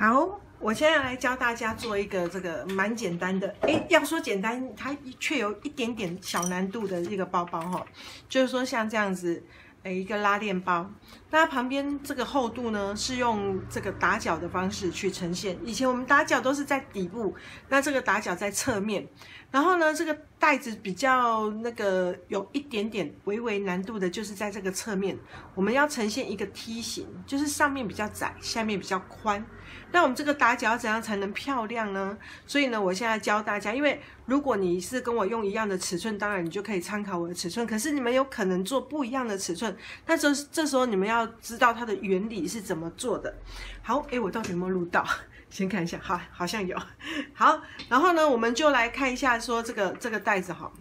好，我现在来教大家做一个这个蛮简单的，要说简单，它却有一点点小难度的一个包包哈，就是说像这样子，一个拉链包，那它旁边这个厚度呢是用这个打角的方式去呈现。以前我们打角都是在底部，那这个打角在侧面，然后呢这个袋子比较那个有一点点微微难度的，就是在这个侧面，我们要呈现一个梯形，就是上面比较窄，下面比较宽。那我们这个打角怎样才能漂亮呢？所以呢，我现在教大家，因为如果你是跟我用一样的尺寸，当然你就可以参考我的尺寸。可是你们有可能做不一样的尺寸，那这时候你们要知道它的原理是怎么做的。好，我到底有没有录到？先看一下，好像有。好，然后呢，我们就来看一下说这个袋子哈，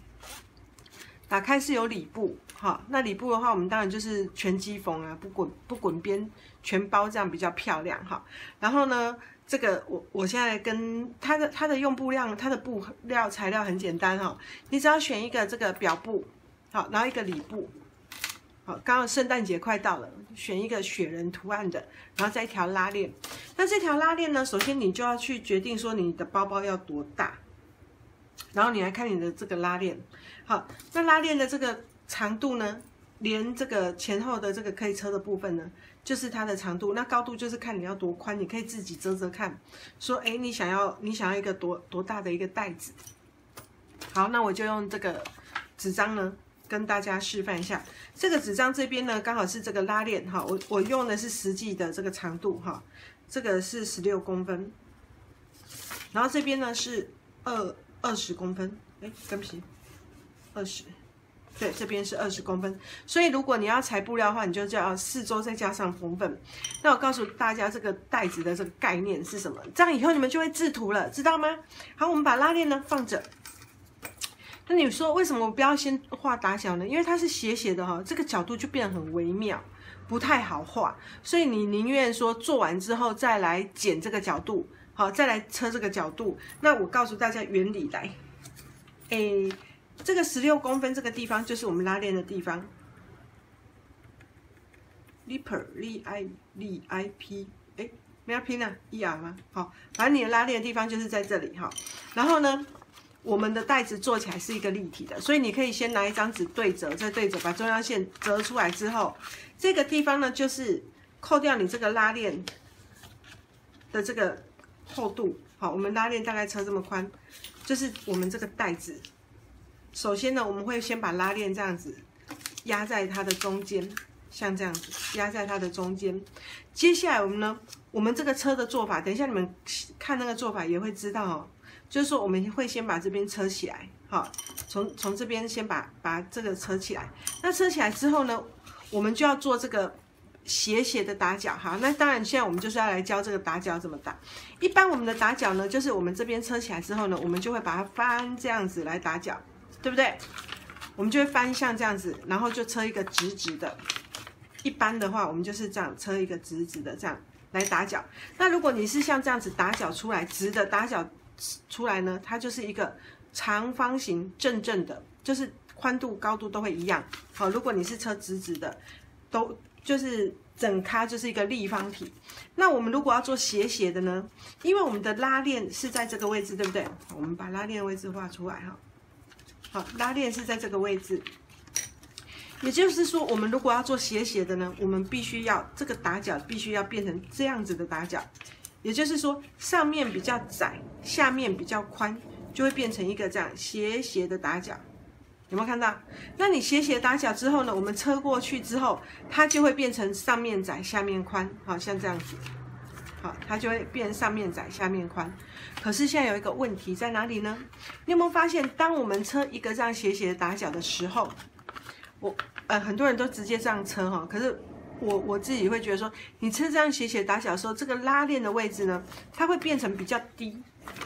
打开是有里布。好，那里布的话，我们当然就是全机缝啊，不滚边，全包这样比较漂亮哈。然后呢，这个我现在跟它的用布量，它的布料材料很简单哈，你只要选一个这个表布，好，然后一个里布，好，刚好圣诞节快到了，选一个雪人图案的，然后再一条拉链。那这条拉链呢，首先你就要去决定说你的包包要多大，然后你来看你的这个拉链，好，那拉链的这个长度呢，连这个前后的这个可以车的部分呢，就是它的长度。那高度就是看你要多宽，你可以自己折看，说你想要一个多大的一个袋子。好，那我就用这个纸张呢跟大家示范一下。这个纸张这边呢刚好是这个拉链哈，我用的是实际的这个长度哈，这个是16公分，然后这边呢是20公分，对不起，20。对，这边是20公分，所以如果你要裁布料的话，你就要4周再加上缝粉。那我告诉大家这个袋子的这个概念是什么，这样以后你们就会制图了，知道吗？好，我们把拉链呢放着。那你说为什么我不要先画打角呢？因为它是斜斜的哈，这个角度就变得很微妙，不太好画，所以你宁愿说做完之后再来剪这个角度，好，再来车这个角度。那我告诉大家原理来，这个16公分这个地方就是我们拉链的地方 ，lipper lip 没要拼啊 er 吗？好，反正你的拉链的地方就是在这里哈。然后呢，我们的袋子做起来是一个立体的，所以你可以先拿一张纸对折，再对折，把中央线折出来之后，这个地方呢就是扣掉你这个拉链的这个厚度。好，我们拉链大概车这么宽，就是我们这个袋子。首先呢，我们会先把拉链这样子压在它的中间，像这样子压在它的中间。接下来我们这个车的做法，等一下你们看那个做法也会知道哦。就是说我们会先把这边车起来，好，从这边先把这个车起来。那车起来之后呢，我们就要做这个斜的打角。好，那当然现在我们就是要来教这个打角怎么打。一般我们的打角呢，就是我们这边车起来之后呢，我们就会把它翻这样子来打角。对不对？我们就会翻像这样子，然后就车一个直的。一般的话，我们就是这样车一个直的这样来打角。那如果你是像这样子打角出来，直的打角出来呢，它就是一个长方形正的，就是宽度高度都会一样。好，如果你是车直的，都就是整咖就是一个立方体。那我们如果要做斜的呢，因为我们的拉链是在这个位置，对不对？我们把拉链的位置画出来哈。好，拉链是在这个位置，也就是说，我们如果要做斜的呢，我们必须要这个打角必须要变成这样子的打角，也就是说，上面比较窄，下面比较宽，就会变成一个这样斜的打角，有没有看到？那你斜打角之后呢，我们车过去之后，它就会变成上面窄，下面宽，好像这样子。好，它就会变上面窄下面宽。可是现在有一个问题在哪里呢？你有没有发现，当我们车一个这样斜的打角的时候，很多人都直接这样车哈。可是我自己会觉得说，你车这样斜打角的时候，这个拉链的位置呢，它会变成比较低，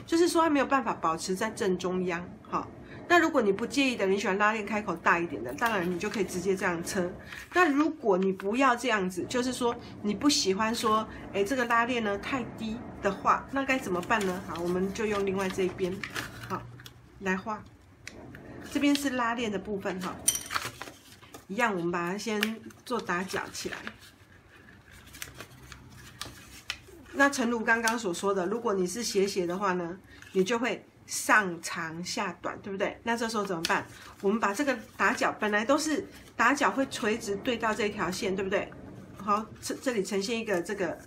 就是说它没有办法保持在正中央。好。那如果你不介意的，你喜欢拉链开口大一点的，当然你就可以直接这样车。那如果你不要这样子，就是说你不喜欢说，这个拉链呢太低的话，那该怎么办呢？好，我们就用另外这一边，好，来画。这边是拉链的部分哈，一样，我们把它先做打角起来。那诚如刚刚所说的，如果你是斜的话呢，你就会上长下短，对不对？那这时候怎么办？我们把这个打角，本来都是打角会垂直对到这条线，对不对？好，这里呈现一个这个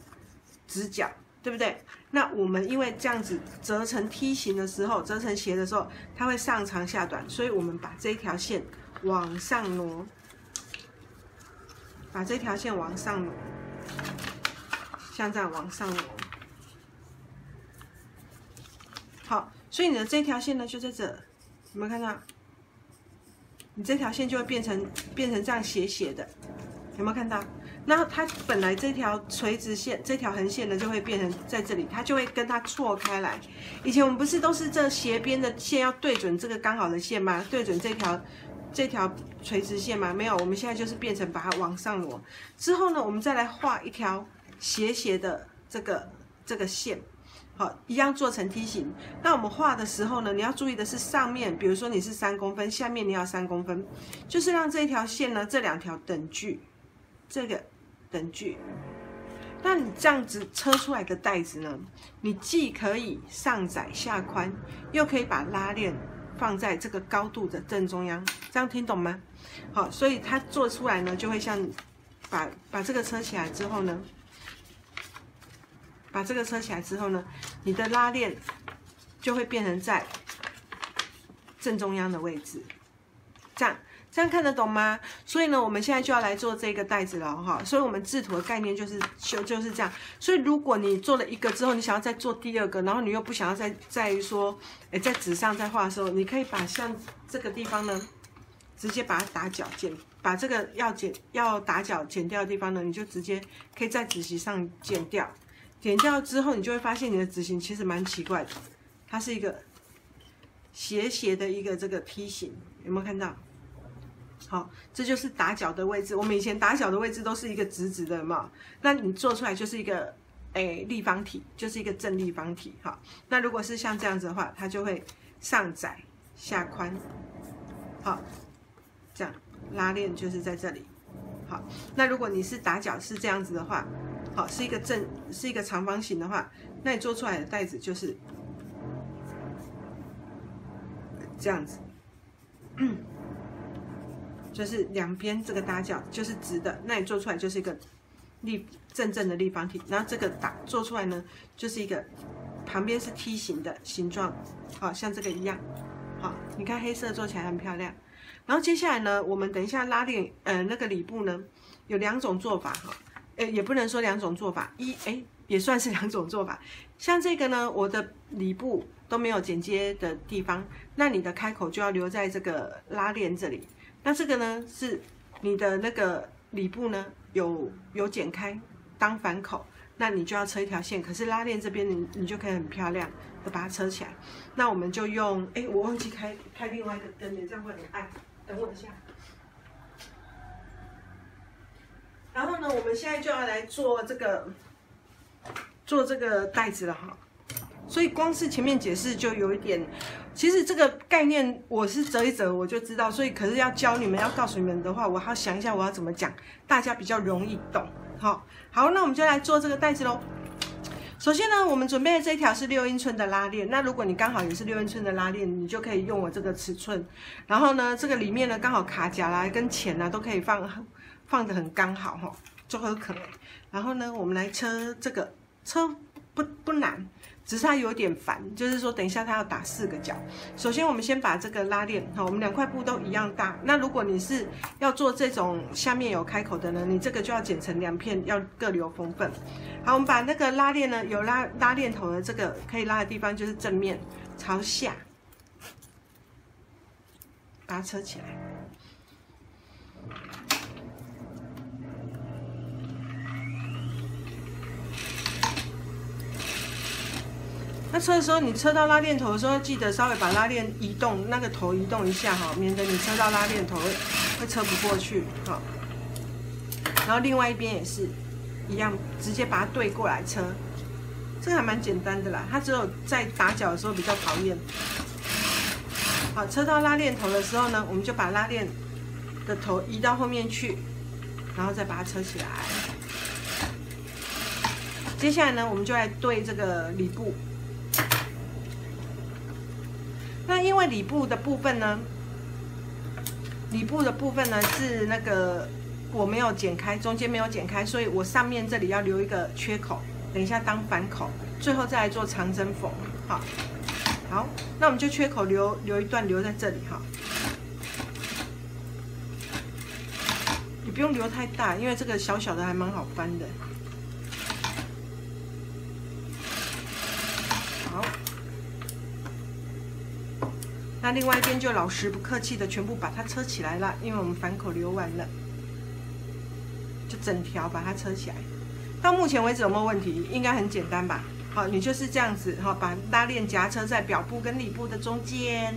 直角，对不对？那我们因为这样子折成梯形的时候，折成斜的时候，它会上长下短，所以我们把这一条线往上挪，把这条线往上挪，像这样往上挪。好，所以你的这条线呢就在这，有没有看到？你这条线就会变成这样斜的，有没有看到？那它本来这条垂直线、这条横线呢，就会变成在这里，它就会跟它错开来。以前我们不是都是这斜边的线要对准这个刚好的线吗？对准这条垂直线吗？没有，我们现在就是变成把它往上挪。之后呢，我们再来画一条斜的这个线，好，一样做成梯形。那我们画的时候呢，你要注意的是上面，比如说你是3公分，下面你要3公分，就是让这一条线呢，这2条等距，这个等距。那你这样子车出来的带子呢，你既可以上窄下宽，又可以把拉链放在这个高度的正中央，这样听懂吗？好，所以它做出来呢，就会像把这个车起来之后呢，你的拉链就会变成在正中央的位置，这样看得懂吗？所以呢，我们现在就要来做这个带子了哈。所以我们制图的概念就是这样。所以如果你做了一个之后，你想要再做第2个，然后你又不想要再说，在纸上再画的时候，你可以把像这个地方呢，直接把它打角把这个要打角剪掉的地方呢，你就直接可以在纸席上剪掉。剪掉之后，你就会发现你的纸型其实蛮奇怪的，它是一个斜的一个这个梯形，有没有看到？好，这就是打角的位置。我们以前打角的位置都是一个直的嘛，那你做出来就是一个立方体，就是一个正立方体。好，那如果是像这样子的话，它就会上窄下宽。好，这样拉链就是在这里。好，那如果你是打角是这样子的话，好，是一个长方形的话，那你做出来的带子就是这样子。就是两边这个打角就是直的，那你做出来就是一个正的立方体。然后这个做出来呢，就是一个旁边是梯形的形状，好像这个一样。好，你看黑色做起来很漂亮。然后接下来呢，我们等一下拉链，那个里布呢有2种做法哈，也不能说2种做法，也算是2种做法。像这个呢，我的里布都没有剪接的地方，那你的开口就要留在这个拉链这里。那这个呢，是你的那个里布呢有剪开当反口，那你就要车一条线。可是拉链这边你就可以很漂亮的把它车起来。那我们就用，我忘记开另外一个灯了，这样会很暗。等我一下。然后呢，我们现在就要来做这个带子了哈。所以光是前面解释就有一点，其实这个概念我是折一折我就知道，所以可是要教你们要告诉你们的话，我要想一下我要怎么讲，大家比较容易懂。好，那我们就来做这个带子咯。首先呢，我们准备的这一条是6英寸的拉链，那如果你刚好也是6英寸的拉链，你就可以用我这个尺寸。然后呢，这个里面呢刚好卡夹啦跟钱啦都可以放得很刚好哈，就很可爱。然后呢，我们来车这个，车不难。只是它有点烦，就是说等一下它要打4个角。首先我们先把这个拉链，我们2块布都一样大。那如果你是要做这种下面有开口的呢，你这个就要剪成2片，要各留缝份。好，我们把那个拉链呢，有拉链头的这个可以拉的地方就是正面朝下，把它车起来。那车的时候，你车到拉链头的时候，记得稍微把拉链移动，那个头移动一下哈，免得你车到拉链头会车不过去哈。然后另外一边也是一样，直接把它对过来车，这个还蛮简单的啦。它只有在打角的时候比较讨厌。好，车到拉链头的时候呢，我们就把拉链的头移到后面去，然后再把它车起来。接下来呢，我们就来对这个里部。那因为里部的部分呢是那个我没有剪开，中间没有剪开，所以我上面这里要留一个缺口，等一下当反口，最后再来做长针缝。好，那我们就缺口留一段留在这里哈。你不用留太大，因为这个小小的还蛮好翻的。好，那另外一边就老实不客气的全部把它车起来了，因为我们反口留完了，就整条把它车起来。到目前为止有没有问题？应该很简单吧？好，你就是这样子哈，把拉链夹车在表部跟里部的中间。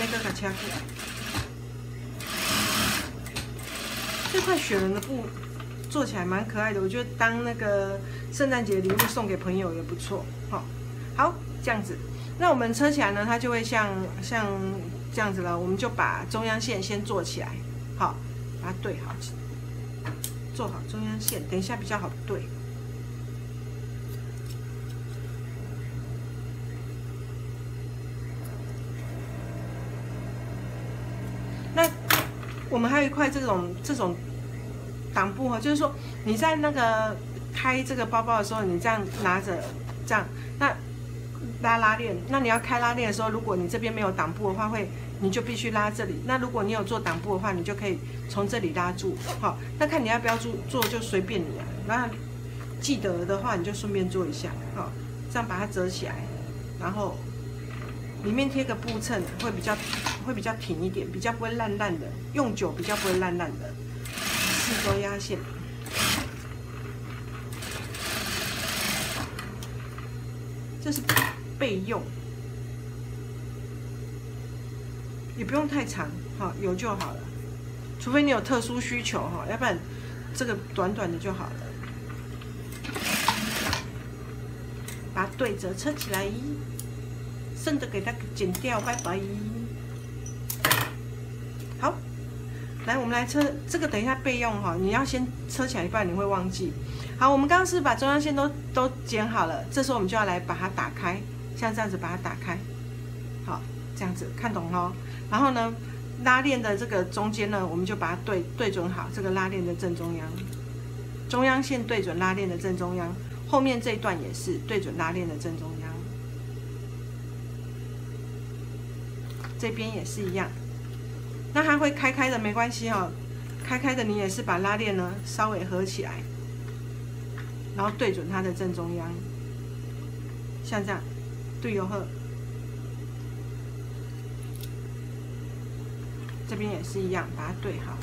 那个卡掐起来，这块雪人的布做起来蛮可爱的，我觉得当那个圣诞节礼物送给朋友也不错。好，这样子，那我们车起来呢，它就会像这样子了。我们就把中央线先做起来，好，把它对好，做好中央线，等一下比较好对。那我们还有一块这种挡布哈，就是说你在那个开这个包包的时候，你这样拿着这样，那拉链，那你要开拉链的时候，如果你这边没有挡布的话，你就必须拉这里。那如果你有做挡布的话，你就可以从这里拉住。好，那看你要不要做就随便你啊。那记得的话，你就顺便做一下，好，这样把它折起来，然后里面贴个布衬，会比较挺一点，比较不会烂烂的，用久比较不会烂烂的。四周压线，这是备用，也不用太长，好，有就好了。除非你有特殊需求哈，要不然这个短短的就好了。把它对折车起来。剩的给它剪掉，拜拜。好，来，我们来车这个，等一下备用哈。你要先车起来，不然你会忘记。好，我们刚刚是把中央线都剪好了，这时候我们就要来把它打开，像这样子把它打开。好，这样子看懂哦。然后呢，拉链的这个中间呢，我们就把它对准好，这个拉链的正中央，中央线对准拉链的正中央，后面这一段也是对准拉链的正中央。这边也是一样，那它会开的没关系哈，开的你也是把拉链呢稍微合起来，然后对准它的正中央，像这样，对哟呵。这边也是一样，把它对好。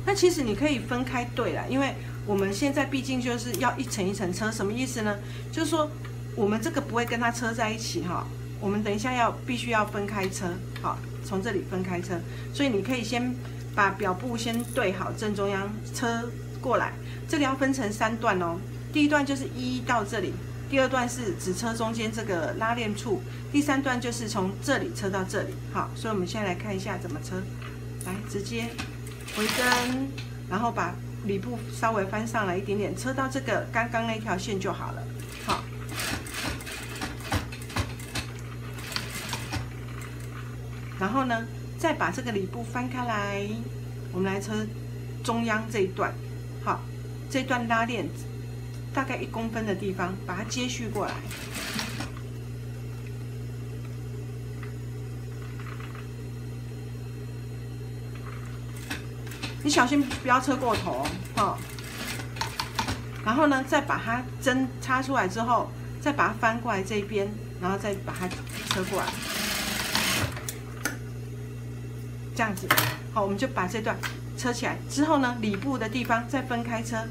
那其实你可以分开对啦，因为我们现在毕竟就是要一层一层车，什么意思呢？就是说。我们这个不会跟它车在一起哈，我们等一下必须要分开车，好，从这里分开车，所以你可以先把表布先对好正中央，车过来，这里要分成3段哦。第一段就是1到这里，第2段是只车中间这个拉链处，第3段就是从这里车到这里，好，所以我们现在来看一下怎么车，来直接回针，然后把里部稍微翻上来一点点，车到这个刚刚那条线就好了，好。然后呢，再把这个里部翻开来，我们来车中央这一段，好，这一段拉链大概1公分的地方，把它接续过来。你小心不要车过头哦。然后呢，再把它针插出来之后，再把它翻过来这一边，然后再把它车过来。这样子，好，我们就把这段车起来之后呢，里部的地方再分开车。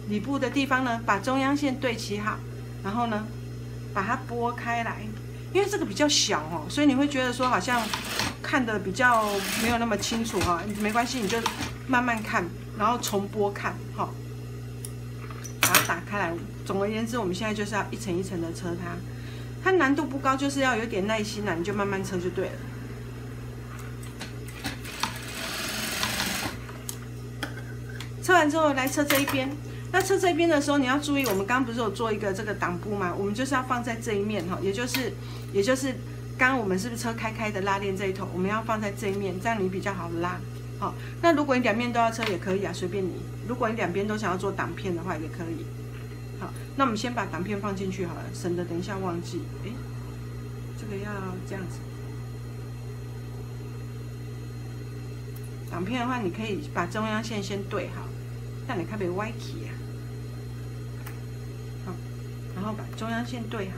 里部的地方呢，把中央线对齐好，然后呢，把它拨开来。因为这个比较小哦，所以你会觉得说好像看得比较没有那么清楚哈，没关系，你就慢慢看，然后重播看，哈，把它打开来。总而言之，我们现在就是要一层一层的车它。它难度不高，就是要有点耐心啦，你就慢慢车就对了。车完之后来车这一边，那车这边的时候你要注意，我们刚刚不是有做一个这个挡布吗？我们就是要放在这一面哈，也就是刚刚我们是不是车开的拉链这一头，我们要放在这一面，这样你比较好拉。好，那如果你两面都要车也可以啊，随便你。如果你两边都想要做挡片的话也可以。好，那我们先把挡片放进去好了，省得等一下忘记。哎，这个要这样子。挡片的话，你可以把中央线先对好，让你看别歪起啊。好，然后把中央线对好。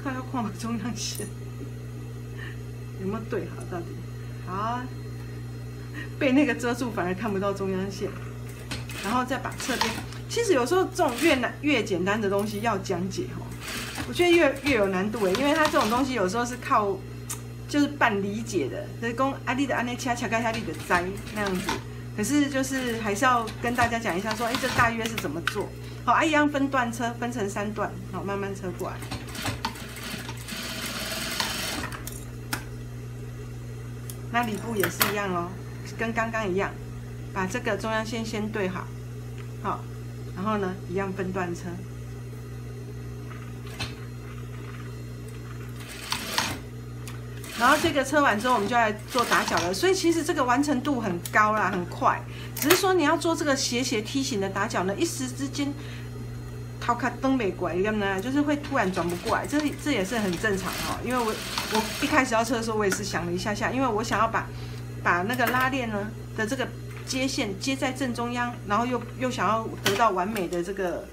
看要看我中央线有没有对好到底？好，被那个遮住，反而看不到中央线。然后再把侧边，其实有时候这种越简单的东西要讲解哦。我觉得越有难度哎，因为它这种东西有时候是靠就是半理解的，就是讲啊你的安内掐开下你的摘那样子，可是就是还是要跟大家讲一下说，哎，这大约是怎么做？好，啊一样分段车，分成3段，好，慢慢车过来。那里部也是一样哦，跟刚刚一样，把这个中央线先对好，好，然后呢一样分段车。然后这个车完之后，我们就来做打脚了。所以其实这个完成度很高啦，很快。只是说你要做这个斜梯形的打脚呢，一时之间头壳蹬不过来，要呢就是会突然转不过来，这也是很正常哦。因为我一开始要车的时候，我也是想了一下，因为我想要把那个拉链呢的这个接线接在正中央，然后又想要得到完美的这个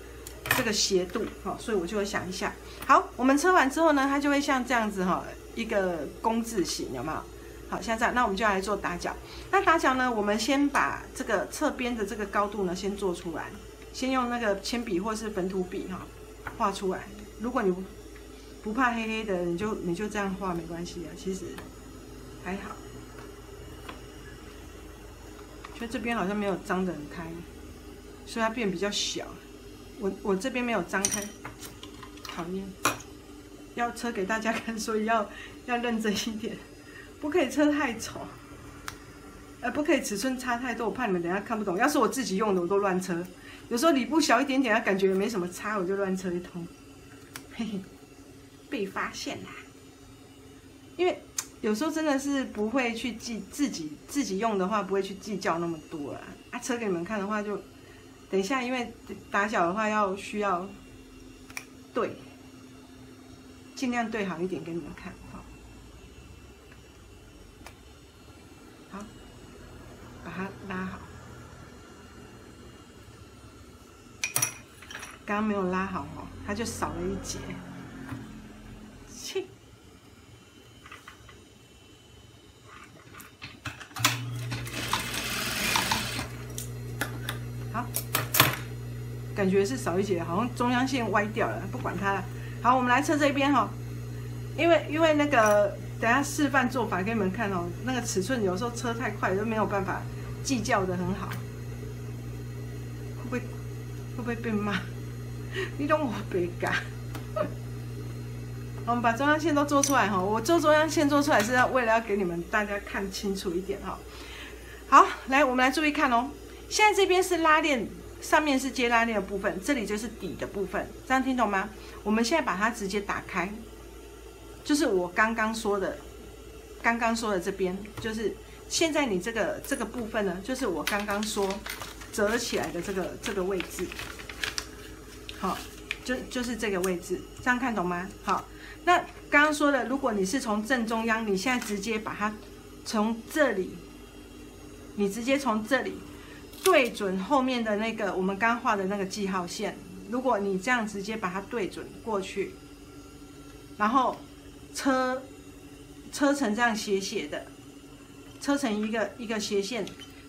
斜度，好，所以我就会想一下。好，我们车完之后呢，它就会像这样子哈。一个工字形有没有？好，像这样，那我们就来做打脚。那打脚呢，我们先把这个侧边的这个高度呢，先做出来，先用那个铅笔或是粉土笔哈画出来。如果你不怕黑黑的，你就这样画没关系啊，其实还好。觉得这边好像没有张得很开，所以它变比较小。我这边没有张开，讨厌。要车给大家看，所以要认真一点，不可以车太丑，不可以尺寸差太多，我怕你们等一下看不懂。要是我自己用的，我都乱车。有时候里部小一点点，感觉没什么差，我就乱车一通，嘿嘿，被发现啦。因为有时候真的是不会去自己用的话，不会去计较那么多啦。啊，车给你们看的话就，等一下，因为打脚的话需要对。尽量对好一点给你们看，好，把它拉好。刚刚没有拉好哦，它就少了一节。切，好，感觉是少一节，好像中央线歪掉了，不管它了。好，我们来测这边哈，因为那个等一下示范做法给你们看哦，那个尺寸有时候车太快都没有办法计较的很好，会不会被骂？你懂我别干。我们把中央线都做出来哈，我做中央线做出来是为了要给你们大家看清楚一点哈。好，来我们来注意看哦，现在这边是拉链。上面是接拉链的部分，这里就是底的部分，这样听懂吗？我们现在把它直接打开，就是我刚刚说的这边，就是现在你这个部分呢，就是我刚刚说折起来的这个位置，好，就是这个位置，这样看懂吗？好，那刚刚说的，如果你是从正中央，你现在直接把它从这里，你直接从这里。对准后面的那个我们刚画的那个记号线，如果你这样直接把它对准过去，然后车成这样斜的，车成一个斜线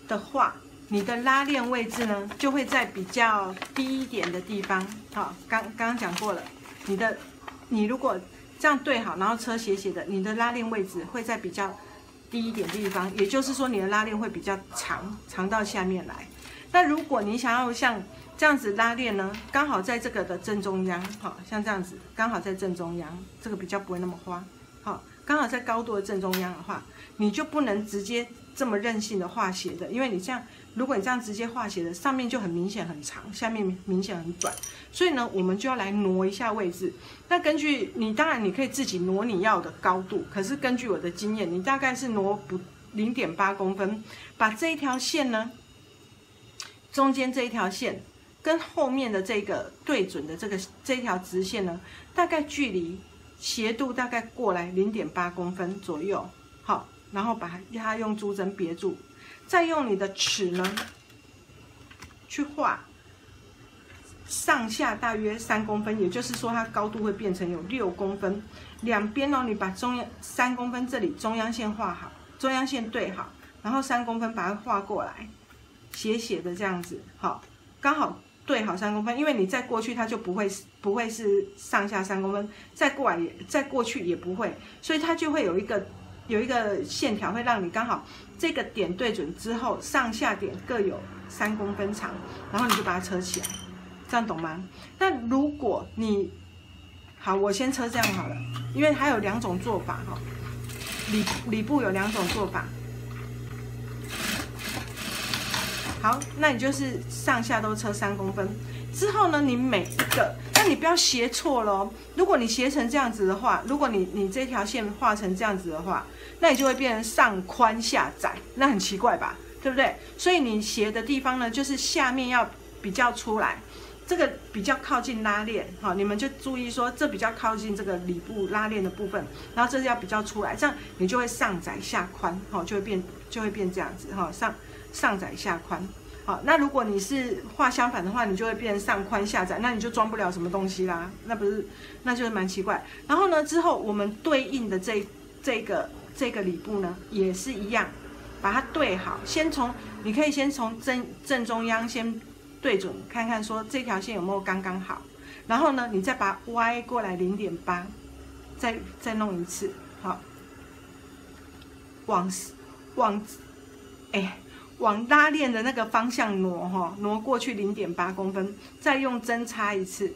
的话，你的拉链位置呢就会在比较低一点的地方。好，刚刚讲过了，你如果这样对好，然后车斜的，你的拉链位置会在比较低一点地方，也就是说你的拉链会比较长到下面来。那如果你想要像这样子拉链呢，刚好在这个的正中央，好，像这样子，刚好在正中央，这个比较不会那么花，好，刚好在高度的正中央的话，你就不能直接这么任性的画斜的，因为你这样，如果你这样直接画斜的，上面就很明显很长，下面明显很短，所以呢，我们就要来挪一下位置。那根据你，当然你可以自己挪你要的高度，可是根据我的经验，你大概是挪不0.8公分，把这一条线呢，中间这一条线跟后面的这个对准的这一条直线呢，大概距离斜度大概过来0.8公分左右，好，然后把它用珠针别住，再用你的尺呢去画上下大约3公分，也就是说它高度会变成有6公分，两边哦，你把中央3公分这里中央线画好，中央线对好，然后3公分把它画过来，斜斜的这样子，好，刚好对好3公分，因为你再过去它就不会是上下3公分，再过去也不会，所以它就会有一个线条会让你刚好这个点对准之后，上下点各有3公分长，然后你就把它车起来，这样懂吗？那如果你好，我先车这样好了，因为还有2种做法哈，里部有2种做法。好，那你就是上下都车3公分，之后呢，你每一个，那你不要斜错咯。如果你斜成这样子的话，如果你这条线画成这样子的话，那你就会变成上宽下窄，那很奇怪吧，对不对？所以你斜的地方呢，就是下面要比较出来，这个比较靠近拉链，好，你们就注意说这比较靠近这个里部拉链的部分，然后这要比较出来，这样你就会上窄下宽，好，就会变这样子哈，上窄下宽。好，那如果你是画相反的话，你就会变成上宽下窄，那你就装不了什么东西啦，那就是蛮奇怪。然后呢，之后我们对应的这个里部呢，也是一样，把它对好。你可以先从正中央先对准，看看说这条线有没有刚刚好。然后呢，你再把它歪过来0.8，再弄一次，好，往拉链的那个方向挪过去0.8公分，再用针插一次，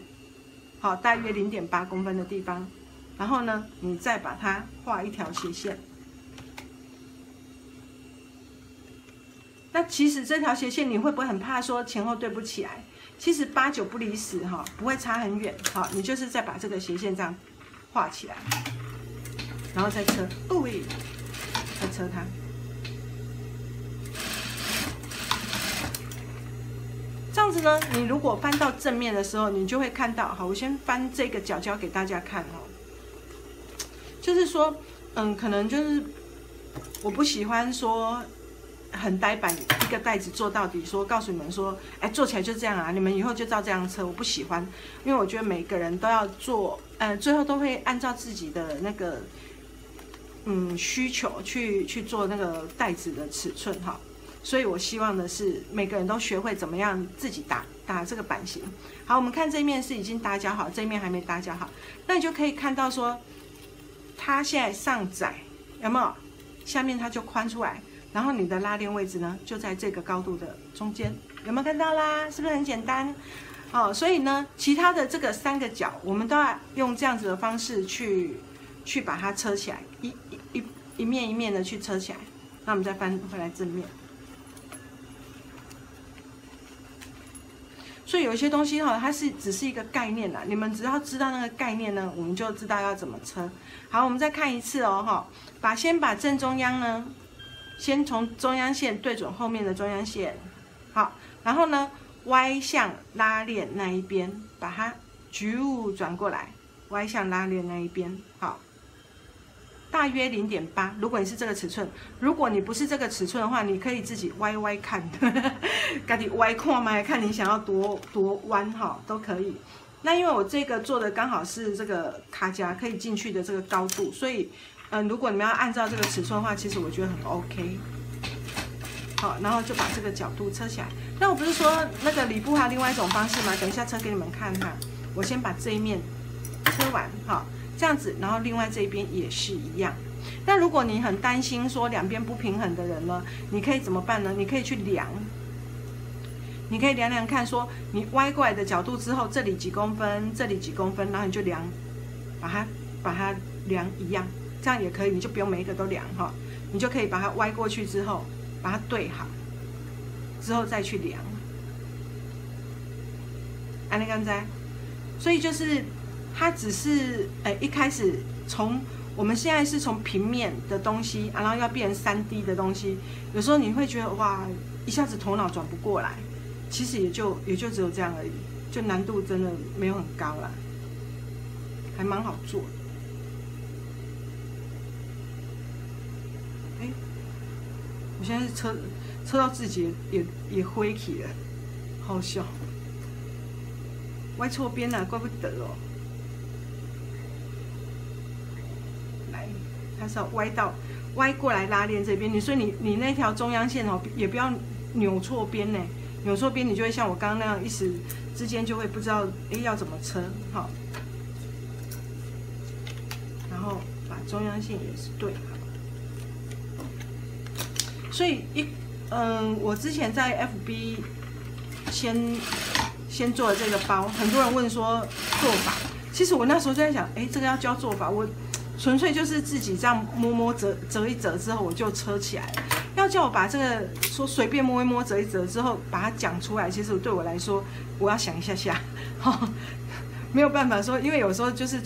好，大约0.8公分的地方，然后呢，你再把它画一条斜线。那其实这条斜线你会不会很怕说前后对不起来？其实8、9不离10哈，不会差很远。好，你就是再把这个斜线这样画起来，然后再车，再车它。这样子呢，你如果翻到正面的时候，你就会看到，好，我先翻这个角角给大家看哦。就是说，可能就是我不喜欢说很呆板一个带子做到底，说告诉你们说，哎，做起来就这样啊，你们以后就照这样车，我不喜欢，因为我觉得每个人都要做，最后都会按照自己的那个需求去做那个带子的尺寸哈。所以我希望的是每个人都学会怎么样自己打这个版型。好，我们看这一面是已经打角好，这一面还没打角好，那你就可以看到说，它现在上窄，有没有？下面它就宽出来，然后你的拉链位置呢，就在这个高度的中间，有没有看到啦？是不是很简单？哦，所以呢，其他的这个3个角，我们都要用这样子的方式去把它车起来，一面一面的去车起来。那我们再翻回来正面。所以有一些东西哈，它只是一个概念啦，你们只要知道那个概念呢，我们就知道要怎么车。好，我们再看一次哦，哈，先把正中央呢，先从中央线对准后面的中央线，好，然后呢，歪向拉链那一边，把它转过来，歪向拉链那一边，好。大约0.8，如果你是这个尺寸，如果你不是这个尺寸的话，你可以自己歪看，自己歪看嘛，看你想要多弯哈，都可以。那因为我这个做的刚好是这个卡夹可以进去的这个高度，所以如果你们要按照这个尺寸的话，其实我觉得很 OK。好，然后就把这个角度车起来。那我不是说那个里部还有另外一种方式吗？等一下车给你们看哈。我先把这一面车完哈。这样子，然后另外这一边也是一样。那如果你很担心说两边不平衡的人呢，你可以怎么办呢？你可以去量，你可以量量看，说你歪过来的角度之后，这里几公分，这里几公分，然后你就量，把它量一样，这样也可以，你就不用每一个都量哈，你就可以把它歪过去之后，把它对好，之后再去量。安利刚才，所以就是它只是一开始我们现在是从平面的东西，然后要变成3D 的东西，有时候你会觉得哇，一下子头脑转不过来，其实也就只有这样而已，就难度真的没有很高啦，还蛮好做的。我现在是车到自己也灰起了，好笑。歪错边了，怪不得哦。来，它是要歪过来拉链这边，所以你那条中央线哦，也不要扭错边呢。扭错边，你就会像我刚刚那样，一时之间就会不知道要怎么车，好。然后把中央线也是对好。所以我之前在 FB 先做了这个包，很多人问说做法，其实我那时候就在想，这个要教做法，我纯粹就是自己这样摸折一折之后我就车起来了。要叫我把这个说随便摸一摸折一折之后把它讲出来，其实对我来说我要想一下，没有办法说，因为有时候就是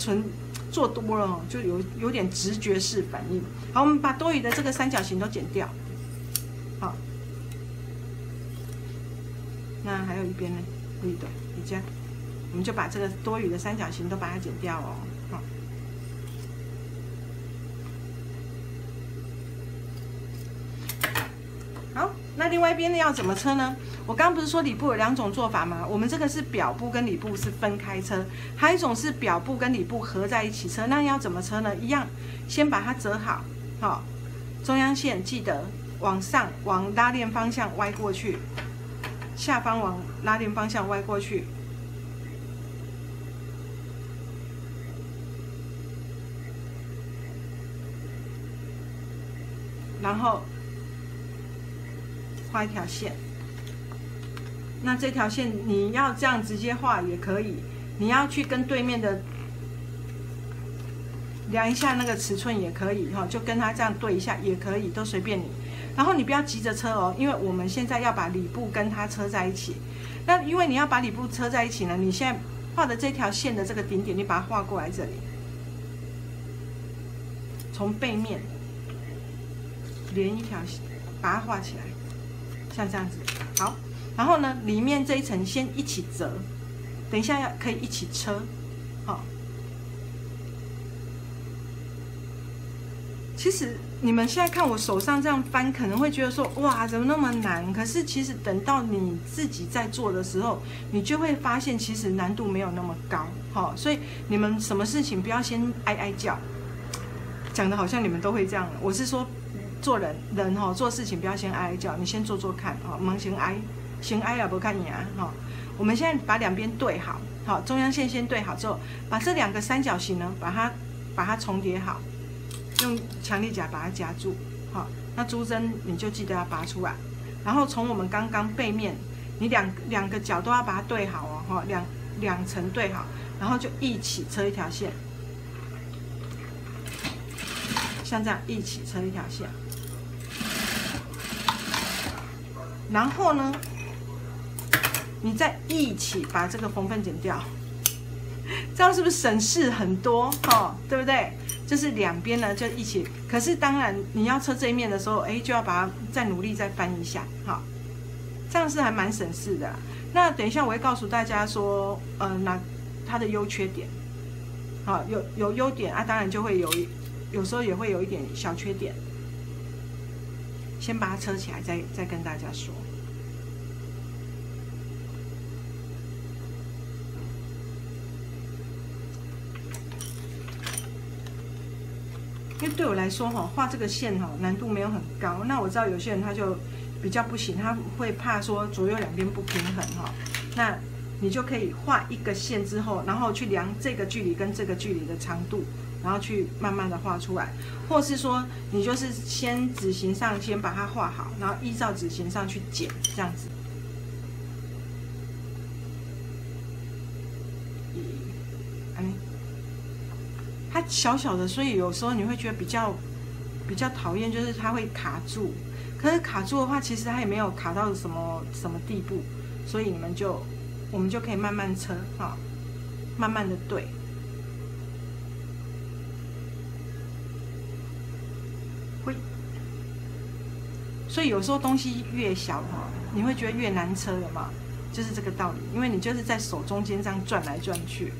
做多了就有点直觉式反应。好，我们把多余的这个三角形都剪掉。好，那还有一边呢？对，你这样，我们就把这个多余的三角形都把它剪掉哦。好，那另外一边要怎么车呢？我刚刚不是说里布有2种做法吗？我们这个是表布跟里布是分开车，还有一种是表布跟里布合在一起车。那要怎么车呢？一样，先把它折好，好，中央线记得往上往拉链方向歪过去。下方往拉链方向歪过去，然后画一条线。那这条线你要这样直接画也可以，你要去跟对面的量一下那个尺寸也可以哈，就跟它这样对一下也可以，都随便你。然后你不要急着车哦，因为我们现在要把里布跟它车在一起。那因为你要把里布车在一起呢，你现在画的这条线的这个顶点，你把它画过来这里，从背面连一条线，把它画起来，像这样子。好，然后呢，里面这一层先一起折，等一下可以一起车，好。其实你们现在看我手上这样翻，可能会觉得说，哇，怎么那么难？可是其实等到你自己在做的时候，你就会发现，其实难度没有那么高。好，所以你们什么事情不要先哀哀叫，讲的好像你们都会这样。我是说，做人做事情不要先哀哀叫，你先做做看，忙先哀也不看你啊，我们现在把两边对好，好，中央线先对好之后，把这2个三角形呢，把它重叠好。用强力夹把它夹住，好，那珠针你就记得要拔出来，然后从我们刚刚背面，你两个角都要把它对好哦，哈，两层对好，然后就一起车一条线，像这样一起车一条线，然后呢，你再一起把这个缝缝剪掉，这样是不是省事很多？对不对？就是两边呢就一起，可是当然你要车这一面的时候，就要把它再努力再翻一下，好，这样是还蛮省事的啦。那等一下我会告诉大家说，那它的优缺点，好，有优点啊，当然就会有时候也会有一点小缺点，先把它车起来，再跟大家说。因为对我来说画这个线难度没有很高。那我知道有些人他就比较不行，他会怕说左右两边不平衡那你就可以画一个线之后，然后去量这个距离跟这个距离的长度，然后去慢慢的画出来，或是说你就是先纸形上先把它画好，然后依照纸形上去剪，这样子。小小的，所以有时候你会觉得比较讨厌，就是它会卡住。可是卡住的话，其实它也没有卡到什么地步，所以我们就可以慢慢车哈，慢慢的对。会，所以有时候东西越小哈，你会觉得越难车，有吗？就是这个道理，因为你就是在手中间这样转来转去，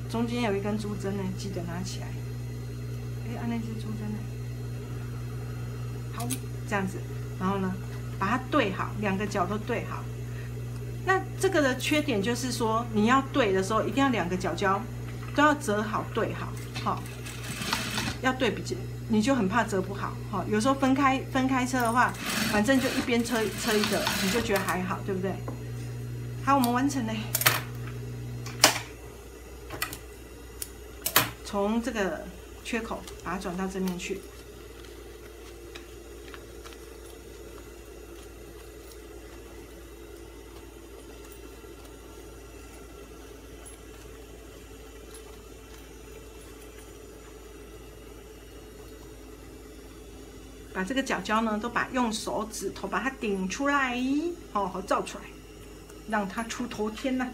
中间有一根珠针呢，记得拿起来。哎，按那只珠针呢？好，这样子，然后呢，把它对好，两个角都对好。那这个的缺点就是说，你要对的时候，一定要两个角角都要折好对好，好，要对比较，你就很怕折不好，好，有时候分开车的话，反正就一边车一个，你就觉得还好，对不对？好，我们完成了。从这个缺口把它转到这面去。把这个角角呢，都用手指头把它顶出来，好照出来，让它出头天呐。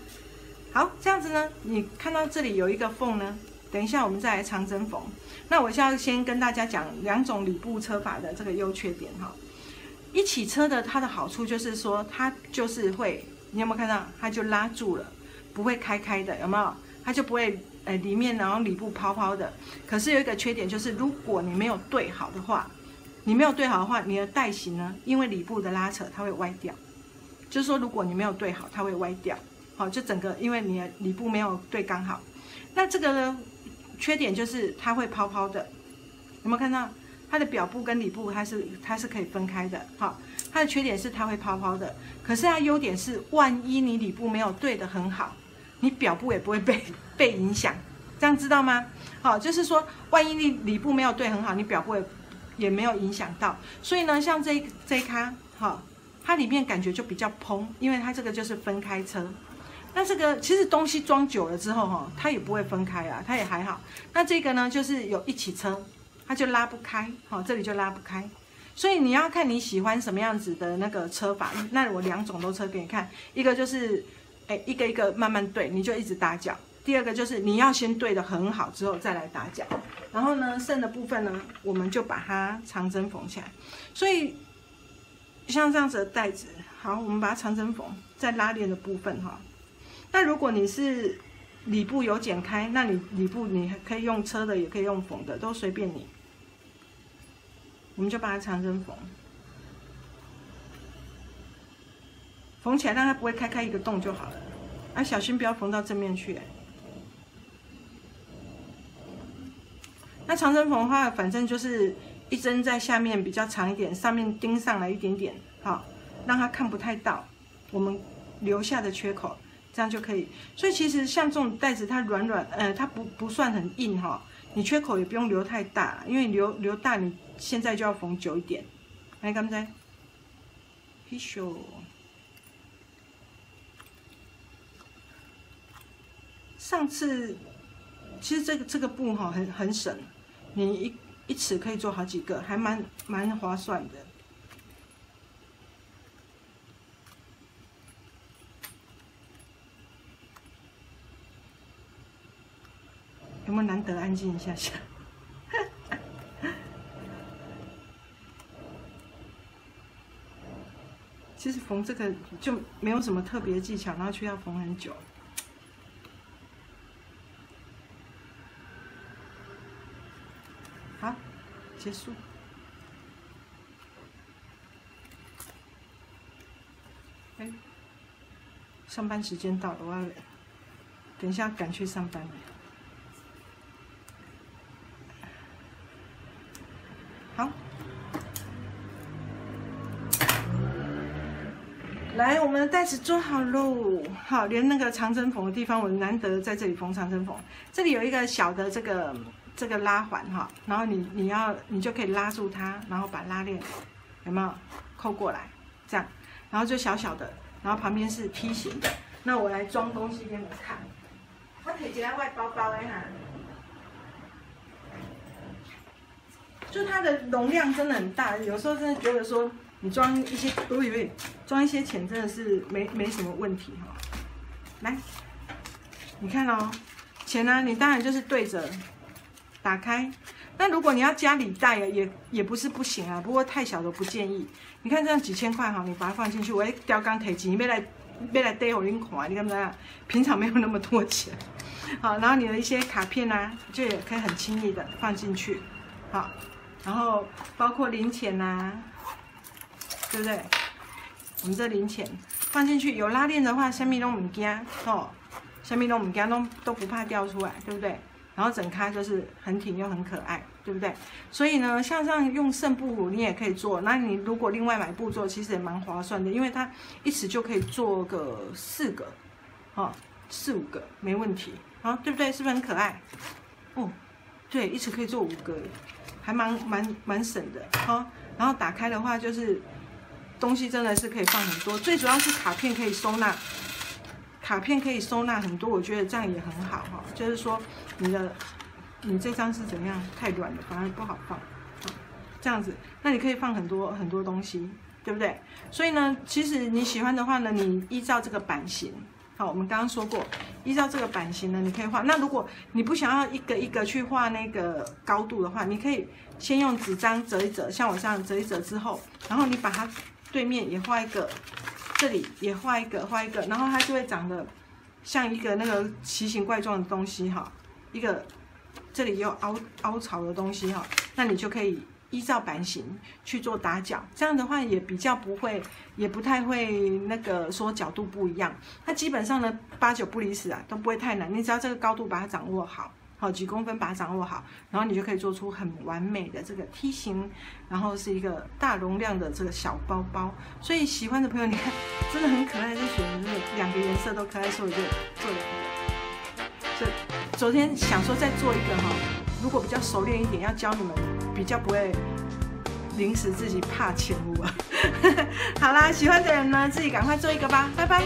好，这样子呢，你看到这里有一个缝呢，等一下我们再来长针缝。那我要先跟大家讲两种里布车法的这个优缺点哈。一起车的它的好处就是说，它就是会，你有没有看到？它就拉住了，不会开的，有没有？它就不会里面然后里布泡泡的。可是有一个缺点就是，如果你没有对好的话，你的带型呢，因为里布的拉扯，它会歪掉。就是说，如果你没有对好，它会歪掉。好，就整个因为你的里布没有对刚好。那这个呢，缺点就是它会泡泡的，有没有看到？它的表布跟里布它是可以分开的。好，它的缺点是它会泡泡的。可是它优点是，万一你里布没有对得很好，你表布也不会被影响。这样知道吗？好，就是说，万一你里布没有对很好，你表布也没有影响到，所以呢，像这一咖，哈，它里面感觉就比较蓬，因为它这个就是分开车。那这个其实东西装久了之后，哈，它也不会分开啊，它也还好。那这个呢，就是有一起车，它就拉不开，好，这里就拉不开。所以你要看你喜欢什么样子的那个车法。那我两种都车给你看，一个就是一个一个慢慢对，你就一直打脚。第二个就是你要先对得很好之后再来打脚，然后呢剩的部分呢，我们就把它长针缝起来。所以像这样子的带子，好，我们把它长针缝在拉链的部分哈。那如果你是里布有剪开，那你里布你可以用车的，也可以用缝的，都随便你。我们就把它长针缝，缝起来让它不会开一个洞就好了。啊，小心不要缝到正面去。那长针缝的话，反正就是一针在下面比较长一点，上面钉上来一点点，好，让它看不太到我们留下的缺口，这样就可以。所以其实像这种带子，它软，它不算很硬哈，你缺口也不用留太大，因为留大，你现在就要缝久一点。来，敢不知？嘿咻。上次其实这个布哈很省，你一尺可以做好几个，还蛮划算的。有没有难得安静一下下？其实缝这个就没有什么特别技巧，然后却要缝很久。好，结束。上班时间到了，我要等一下赶去上班了。好，来，我们的带子做好喽。好，连那个长针缝的地方，我难得在这里缝长针缝。这里有一个小的这个拉环哈，然后你就可以拉住它，然后把拉链有没有扣过来，这样，然后就小小的，然后旁边是梯形的。那我来装东西给你们看。我摕一个我的包包的哈，就它的容量真的很大，有时候真的觉得说你装一些，装一些钱真的是没什么问题哈。来，你看哦，钱呢，你当然就是对着打开。那如果你要加礼袋也不是不行啊，不过太小的不建议。你看这样几千块哈，你把它放进去，我雕钢提钱，要来逮我拎款，你看不看？平常没有那么多钱，好，然后你的一些卡片啊，就也可以很轻易的放进去，好，然后包括零钱啊，对不对？我们这零钱放进去，有拉链的话，什么都唔惊哦，什么都唔惊，都不怕掉出来，对不对？然后整开就是很挺又很可爱，对不对？所以呢，像这样用剩布你也可以做，那你如果另外买布做，其实也蛮划算的，因为它一匙就可以做个4个，哦，4、5个没问题，好，对不对？是不是很可爱？哦，对，一匙可以做5个，还蛮省的，好，然后打开的话就是东西真的是可以放很多，最主要是卡片可以收纳。卡片可以收纳很多，我觉得这样也很好哈。就是说，你这张是怎么样？太软了，反而不好放。这样子，那你可以放很多东西，对不对？所以呢，其实你喜欢的话呢，你依照这个版型，好，我们刚刚说过，依照这个版型呢，你可以画。那如果你不想要一个一个去画那个高度的话，你可以先用纸张折一折，像我这样折一折之后，然后你把它对面也画一个。这里也画一个，然后它就会长得像一个那个奇形怪状的东西哈，一个这里也有凹槽的东西哈，那你就可以依照版型去做打角，这样的话也比较不会，也不太会那个说角度不一样。它基本上呢8、9不离10啊，都不会太难，你只要这个高度把它掌握好。好，几公分把它掌握好，然后你就可以做出很完美的这个梯形，然后是一个大容量的这个小包包。所以喜欢的朋友，你看真的很可爱，就选的这2个颜色都可爱，所以我就做了一个。所以昨天想说再做一个哈，如果比较熟练一点，要教你们比较不会临时自己怕前误啊。好啦，喜欢的人呢自己赶快做一个吧，拜拜。